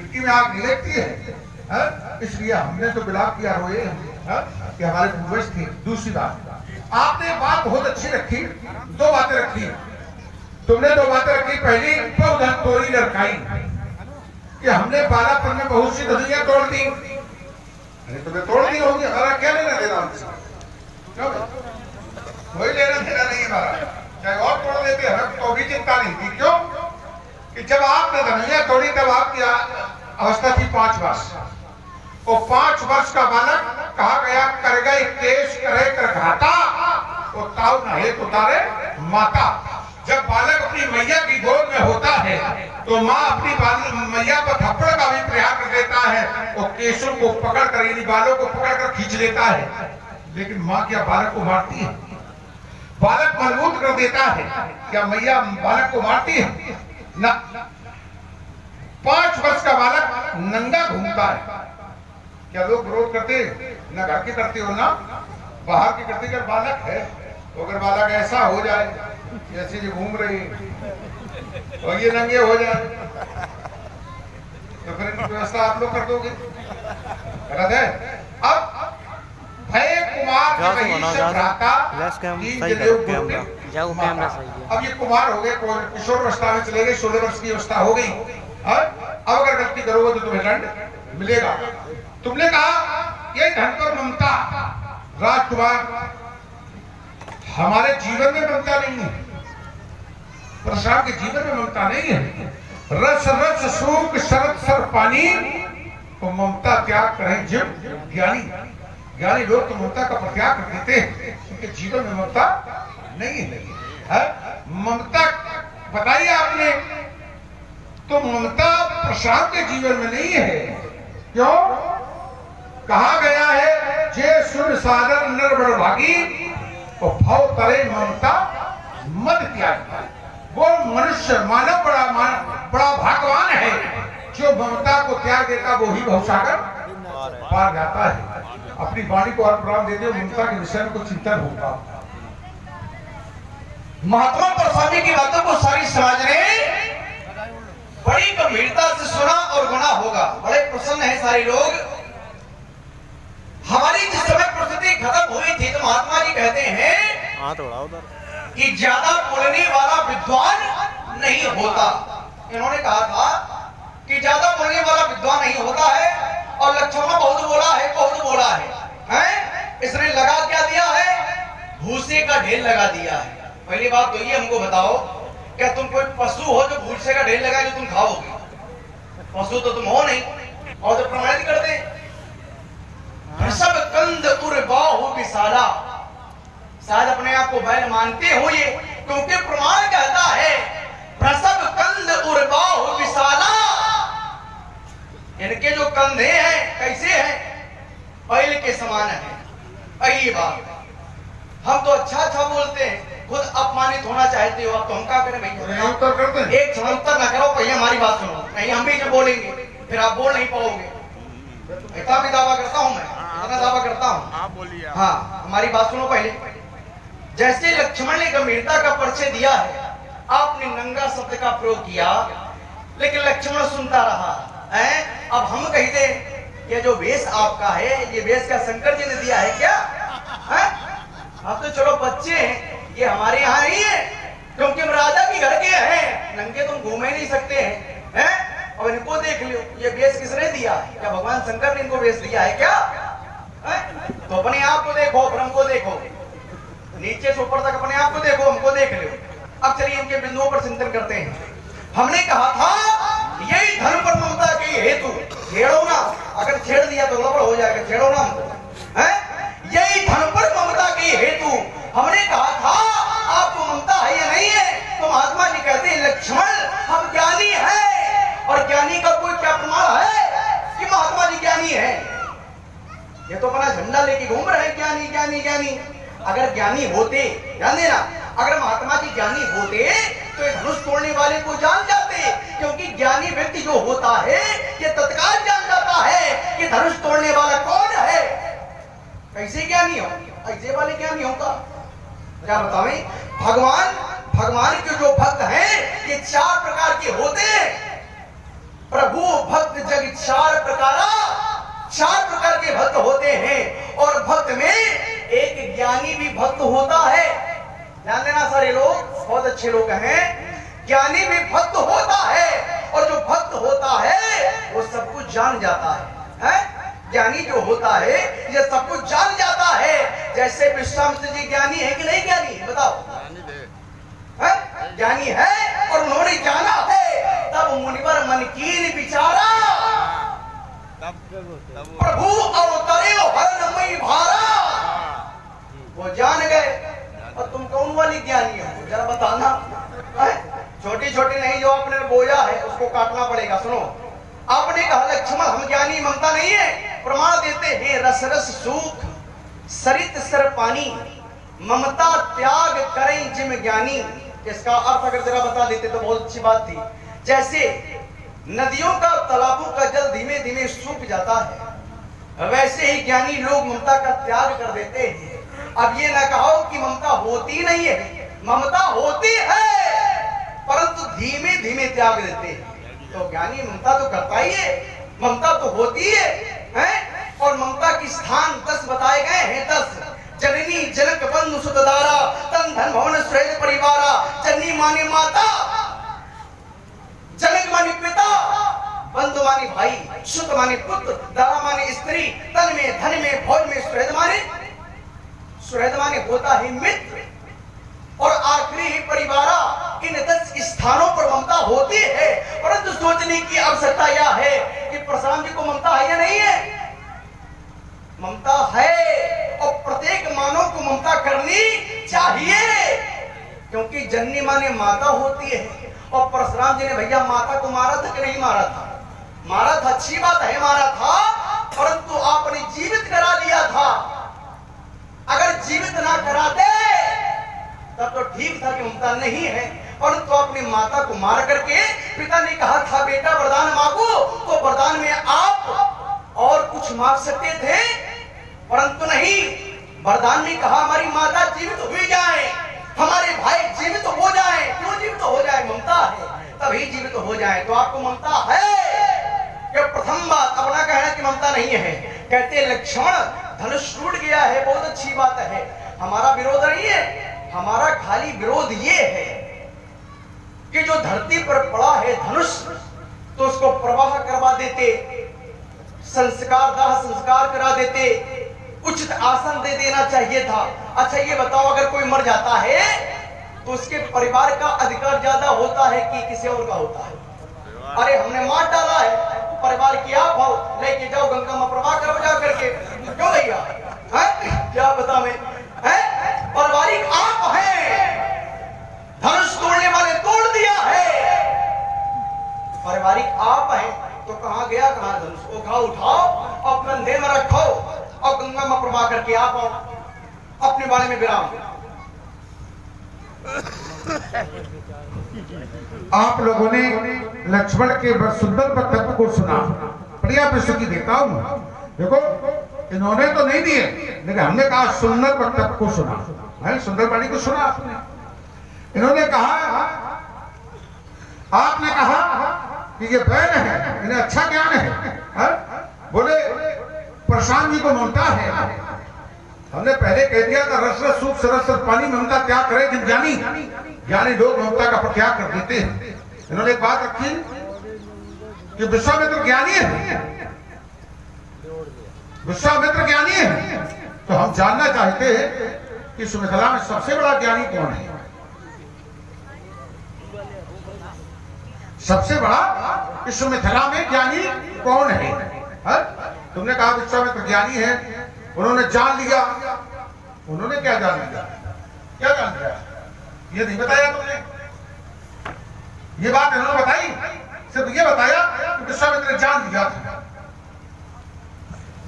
मिट्टी में आग नहीं लगती है? इसलिए हमने तो विलाप किया रोए कि हमारे पूर्वज थे। दूसरी बात, आपने बात बहुत अच्छी रखी, दो बातें रखी। तुमने दो बातें रखी, पहली पौधन तोड़ी लड़काई कि हमने बालापन में बहुत सी धनिया तोड़ दी। अरे तुम्हें तोड़ दी होगी, हमारा क्या लेना देना हमसे? कोई लेना देना नहीं हमारा, चाहे और तोड़ देते हमें तो भी चिंता नहीं थी। क्यों कि जब आपने धनिया तोड़ी तब आपकी अवस्था थी 5 वर्ष, और 5 वर्ष का बालक कहा गया कर गए केश करे कर घाटा, और ताऊ नहे तो तारे माता। जब बालक अपनी मैया की गोद में होता है तो माँ अपनी मैया पर थप्पड़ का भी प्रयास कर देता है, और केशों को पकड़ कर यानी बालों को पकड़ कर खींच लेता है। लेकिन माँ क्या बालक को मारती है? बालक मजबूत कर देता है, क्या मैया बालक को मारती है? ना। 5 वर्ष का बालक नंगा घूमता है, क्या लोग विरोध करते? ना घर के करते हो ना बाहर के करते। अगर बालक है तो अगर बालक ऐसा हो जाए जैसे ये घूम रही और ये नंगे हो जाए तो फिर इनकी व्यवस्था आप लोग कर दोगे? गलत है। अब भय कुमार अब ये कुमार हो गए, किशोर अवस्था में चले गए, 16 वर्ष की अवस्था हो गई। अब अगर गलती करोगे तो तुम्हें दंड मिलेगा। तुमने कहा ये धन पर ममता, राजकुमार हमारे जीवन में ममता नहीं है, प्रशांत के जीवन में ममता नहीं है। रस रस सूख शरद सर पानी, तो ममता त्याग करें जीव ज्ञानी। ज्ञानी लोग तो ममता का प्रत्याग कर देते हैं, उनके जीवन में ममता नहीं है। ममता बताइए आपने, तो ममता प्रशांत के जीवन में नहीं है। क्यों? कहा गया है जे सुर सागर नर बड़ भागी, और भाव तरे ममता मत त्याग। वो मनुष्य मानव बड़ा भाग्यवान है जो ममता को त्याग देता, वो ही भवसागर पार जाता है। अपनी वाणी को अर्थ प्रदान देते हो, ममता के विषय में कुछ चिंतन होगा। महात्मा प्रसादी की बातों को सारी समाज ने बड़ी गंभीरता से सुना और गुना होगा। बड़े प्रसन्न है सारे लोग। हमारी जिस समय परिस्थिति खत्म हुई थी तो महात्मा जी कहते हैं कि ज्यादा बोलने वाला विद्वान नहीं होता। इन्होंने कहा था कि ज्यादा बोलने वाला विद्वान नहीं होता है, और लक्ष्मण बहुत बोला है, हैं? इसने लगा क्या दिया है? भूसे का ढेर लगा दिया है। पहली बात तो ये हमको बताओ, क्या तुम कोई पशु हो जो भूसे का ढेर लगाए जो तुम खाओगे? पशु तो तुम हो नहीं, और तो प्रमाणित करते हैं सब कंद उर बाहु विशाला। शायद अपने आप को बैल मानते हो ये, क्योंकि प्रमाण कहता है प्रसव कंद उर बाहु विशाला। इनके जो कंधे हैं कैसे हैं? बैल के समान है। अही बात, हम तो अच्छा बोलते हैं, खुद अपमानित होना चाहते हो, अब तो हम क्या करें भाई? एक क्षण उत्तर ना करो, पहले हमारी बात सुनो। नहीं, हम भी जब बोलेंगे फिर आप बोल नहीं पाओगे। इतना भी दावा करता हूं मैं, इतना दावा करता हूं। बोलिए। हाँ, हमारी बात सुनो पहले। जैसे लक्ष्मण ने गंभीरता का परिचय दिया है, आपने नंगा शब्द का प्रयोग किया, लेकिन लक्ष्मण सुनता रहा है। अब हम कहते ये जो वेश आपका है, ये वेश क्या शंकर जी ने दिया है क्या? अब तो चलो बच्चे हैं, ये हमारे यहाँ नहीं है, क्योंकि हम राजा की घर के हैं, नंगे तुम घूम ही नहीं सकते हैं। और इनको देख लो, ये वेश किसने दिया? क्या भगवान शंकर ने इनको वेश दिया है क्या? तो अपने आप को देखो, फिर हमको देखो, नीचे से ऊपर तक अपने आप को देखो, हमको देख लो। अब चलिए इनके बिंदुओं पर चिंतन करते हैं। हमने कहा था यही धर्म पर ममता के हेतु, छेड़ो ना, अगर छेड़ दिया तो गड़बड़ हो जाएगा, छेड़ो ना हमको, हैं? यही धर्म पर ममता के हेतु हमने कहा था आपको ममता है या नहीं है? तो महात्मा जी कहते हैं लक्ष्मण हम ज्ञानी हैं, और ज्ञानी का कोई क्या प्रमाण है कि महात्मा जी ज्ञानी है? ये तो अपना झंडा लेके घूम रहे हैं, ज्ञानी ज्ञानी ज्ञानी। अगर ज्ञानी होते, ध्यान देना, अगर महात्मा जी ज्ञानी होते तो धनुष तोड़ने वाले को जान जाते, क्योंकि ज्ञानी व्यक्ति जो होता है ये तत्काल जान जाता है कि धनुष तोड़ने वाला कौन है। कैसे ज्ञानी हो? ऐसे वाले ज्ञानी होगा क्या बतावे? भगवान के जो भक्त हैं ये 4 प्रकार के होते हैं। प्रभु भक्त जग भक्त होते हैं और भक्त में एक ज्ञानी भी भक्त होता है। ध्यान देना सारे लोग, बहुत अच्छे लोग हैं। ज्ञानी भी भक्त होता है और जो भक्त होता है वो सब कुछ जान जाता है? ज्ञानी जो होता है ये सब कुछ जान जाता है। जैसे विश्वामित्र जी ज्ञानी है कि नहीं ज्ञानी है? बताओ। ज्ञानी है और उन्होंने जाना है, तब मुनिवर मन कीन विचारा, प्रभु अवतरे हरनमयी भारा। वो जान गए। और तुम कौन वाली ज्ञानी हो जरा बताना। छोटी छोटी नहीं, जो आपने बोया है उसको काटना पड़ेगा। सुनो, आपने कहा लक्ष्मण हम ज्ञानी, ममता नहीं है। प्रमाण देते हैं रस रस सूख सरित सर पानी, ममता त्याग करें जिम ज्ञानी। इसका अर्थ अगर जरा बता देते तो बहुत अच्छी बात थी। जैसे नदियों का, तालाबों का जल धीमे धीमे सूख जाता है, वैसे ही ज्ञानी लोग ममता का त्याग कर देते हैं। अब ये ना कहो कि ममता होती नहीं है, ममता होती है परंतु धीमे धीमे त्याग देते हैं। तो ज्ञानी ममता तो करता ही है, ममता तो होती है? और ममता की स्थान 10 बताए गए हैं। 10 जननी जनक बंधु सुतदारा, तन धन भवन सुहृद परिवारा। जननी माने माता, जनक माने पिता, बंधु माने भाई, सुत माने पुत्र, दारा माने स्त्री, तन में धन में भोज में सुहृद माने होता है मित्र। और आखिरी ही परिवारा। इन 10 स्थानों पर ममता होती है। परंतु सोचने की आवश्यकता यह है कि परशुराम जी को ममता है या नहीं है? ममता है और प्रत्येक मानव को ममता करनी चाहिए, क्योंकि जननी माने माता होती है। और परशुराम जी ने भैया माता को मारा था कि नहीं मारा था? मारा था, अच्छी बात है, मारा था, परंतु आपने जीवित करा लिया था। अगर जीवित ना कराते तब तो ठीक था कि ममता नहीं है, परंतु अपनी माता को मार करके पिता ने कहा था बेटा वरदान मांगो, तो वरदान में आप और कुछ मांग सकते थे, परंतु नहीं। वरदान ने कहा हमारी माता जीवित हो जाए, हमारे भाई जीवित हो जाए। क्यों जीवित हो जाए? ममता है, तभी जीवित हो जाए। तो आपको ममता है? ये प्रथम बात। अब ना कहना कि ममता नहीं है। कहते लक्ष्मण धनुष टूट गया है, बहुत अच्छी बात है, हमारा विरोध नहीं है। हमारा खाली विरोध ये है कि जो धरती पर पड़ा है धनुष, तो उसको प्रवाह करवा देते, संस्कार दाह संस्कार करा देते, उचित आसन दे देना चाहिए था। अच्छा ये बताओ, अगर कोई मर जाता है तो उसके परिवार का अधिकार ज्यादा होता है कि किसी और का होता है? अरे हमने मार डाला है, परिवार की आप हो, लेके जाओ गंगा में प्रवाह करो जा करके। क्यों भैया? क्या बता मैं? पारिवारिक आप हैं, धनुष तोड़ने वाले तोड़ दिया है। पारिवारिक आप हैं तो कहां गया कहां धनुष? उठाओ और कंधे में रखो और गंगा में प्रवाह करके आप आओ अपने बारे में विराम। आप लोगों ने लक्ष्मण के सुंदर वक्तव्य को सुना, प्रिया विश्व की देता हूं। देखो इन्होंने तो नहीं दिए, लेकिन हमने कहा सुंदर वक्तव्य को सुना है, सुंदर वाणी को सुना आपने। इन्होंने कहा, आपने कहा कि ये बैल है, इन्हें अच्छा ज्ञान है? बोले प्रशांत जी को ममता है। हमने पहले कह दिया था रस रस सूख सरस सर पानी, ममता त्याग करे जब ज्ञानी। ज्ञानी लोग ममता का प्रत्याग कर देते हैं। इन्होंने एक बात रखी कि विश्वामित्र ज्ञानी है, विश्वामित्र ज्ञानी है। तो हम जानना चाहते हैं कि सुमिथिला में सबसे बड़ा ज्ञानी कौन है? सबसे बड़ा इस सुमिथिला में ज्ञानी कौन है? तुमने कहा विश्वामित्र ज्ञानी है, उन्होंने जान लिया। उन्होंने क्या जान लिया? क्या जान लिया? ये नहीं बताया तुमने। ये बात इन्होंने बताई, सिर्फ ये बताया कि विश्वामित्र ने जान लिया था।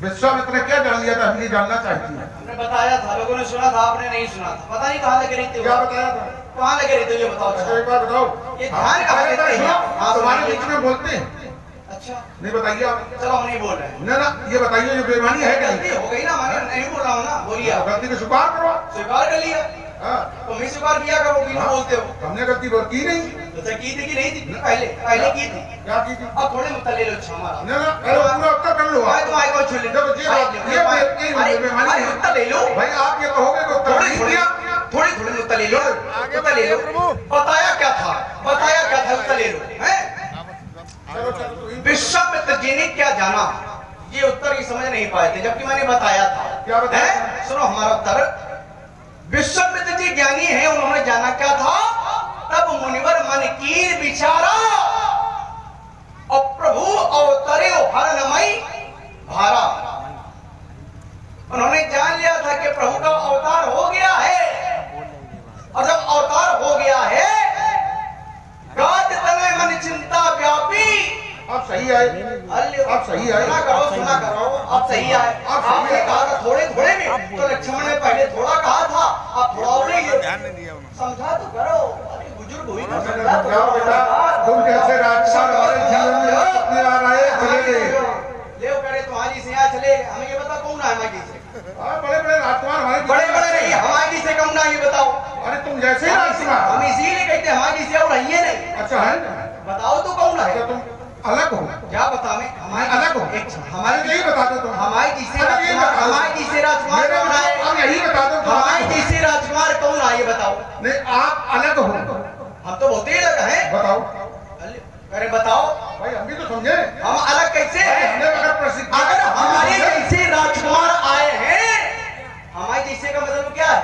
विश्वामित्र ने क्या जान लिया था? हम ये जानना चाहते हैं। हमने बताया था, लोगों ने सुना था, आपने नहीं सुना था। पता नहीं कहाँ लगे रहते? क्या बताया था? कहाँ लगे रहते? ये बताओ। अच्छा एक बार बताओ। ये ध्यान कहाँ देते हैं? तुम्हारे बीच में बोलते हैं। अच्छा नहीं बताइए आप। चलो हम नहीं बोल रहे हैं। ना ये बताइए जो बेईमानी है। गलती हो गई ना, मैंने नहीं बोल रहा हूँ ना। बोलिए। गलती को स्वीकार करो। स्वीकार कर लिया, तुम ही स्वीकार किया करो, बिना बोलते हो। हमने गलती की नहीं। अच्छा की थी कि नहीं थी? पहले पहले की थी। क्या की थी? अब थोड़े मुद्दा ले लो हमारा। ना ना अरे पूरा उत्तर कर लो भाई तुम आए कौन छू ले? देखो ये भाई उत्तर ले लो। भाई आप ये कहोगे कि उत्तर नहीं दिया थोड़ी थोड़ी उत्तर ले लो। उत्तर ले लो। बताया क्या था? बताया क्या था? उत्तर ले लो। हैं? चलो चलो विश्वामित्र जी ने क्या जाना? ये उत्तर ही समझ नहीं पाए थे जबकि मैंने बताया था। क्या बताया? हैं? सुनो हमारा उत्तर। विश्वामित्र जी ज्ञानी हैं, उन्होंने जाना क्या था? तब मुनिवर मन की विचारा और प्रभु अवतरे हरणमयी भारा। उन्होंने जान लिया था कि प्रभु का अवतार हो गया है, और जब अवतार हो गया है गाद तने मन चिंता व्यापी। आप सही आए आप सही आए सुना करो आप सही आए। आपने कहा था थोड़े थोड़े में, तो लक्ष्मण ने पहले थोड़ा कहा था, आप थोड़ा और ले लो। समझा तो करो, अरे बुजुर्ग हुई ना, समझा तो क्या बेटा तुम कैसे राजकुमार हमारे जीवन में कितने बार आए चले गए? ले करे तुम्हारी से यहाँ चले, हमें ये बता कौन है हमारी से? बड़े बड़े राजकुमार हमारे बड़े बड़े नहीं, हमारी से कौन ना, ये बताओ। अरे तुम जैसे ही राजकुमार हम इसीलिए कहते हमारी से और रहिए नहीं। अच्छा है बताओ तो कौन है? तो तुम अलग हो क्या बतावे? मैं अलग हो हमारे यही बता दो तुम हमारी जी से राजकुमार कौन है? हम यही बता दो हमारी जी से राजकुमार कौन है ये बताओ। नहीं आप अलग हो हम तो बहुत ही अलग हैं। बताओ अरे बताओ भाई हम भी तो समझे हम अलग कैसे हैं? हमने अगर प्रसिद्ध अगर हमारे जैसे राजकुमार आए हैं, हमारे जैसे का मतलब क्या है?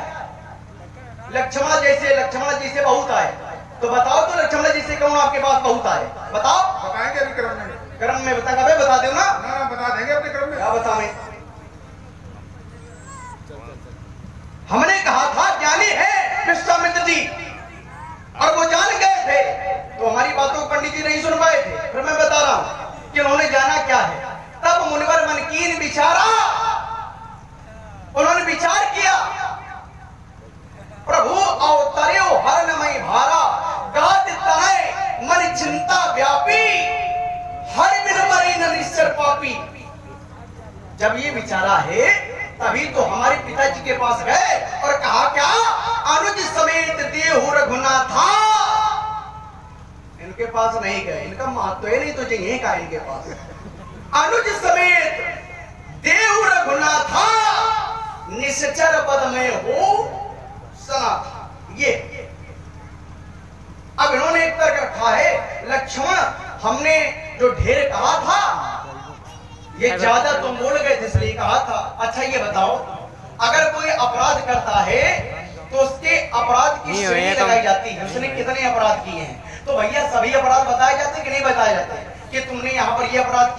लक्ष्मण जैसे बहुत आए, तो बताओ तो लक्ष्मण जैसे कौन आपके पास बहुत आए? बताओ। बताएंगे अभी क्रम में क्रम में बता कब बता दो ना। ना बता देंगे अपने क्रम में क्या बताएं? हमने कहा था ज्ञानी है विश्वामित्र जी, और वो जान गए थे, तो हमारी बातों को पंडित जी नहीं सुन पाए थे। फिर मैं बता रहा हूं कि उन्होंने जाना क्या है। तब मुनिवर मन कीन विचारा, उन्होंने विचार किया, प्रभु अवतरे हरणमयी भारा, गाद तनय मन चिंता व्यापी, हर बिन मरे न निश्चर पापी। जब ये विचारा है तभी तो हमारे पिताजी के पास गए और कहा क्या? अनुज समेत देहु रघुनाथा। इनके पास नहीं गए, इनका महत्व है नहीं तो चाहिए का इनके पास। अनुज समेत देहु रघुनाथा, निश्चर पद में हो सनाथा। ये अब इन्होंने एक तर्क रखा है, लक्ष्मण हमने जो ढेर कहा था ये ज्यादा तुम बोल गए थे इसलिए कहा था। अच्छा ये बताओ, अगर कोई अपराध करता है तो उसके अपराध की श्रेणी लगाई जाती है, उसने कितने अपराध किए हैं। तो भैया सभी अपराध बताए जाते कि नहीं बताए जाते कि तुमने यहाँ पर ये अपराध किया?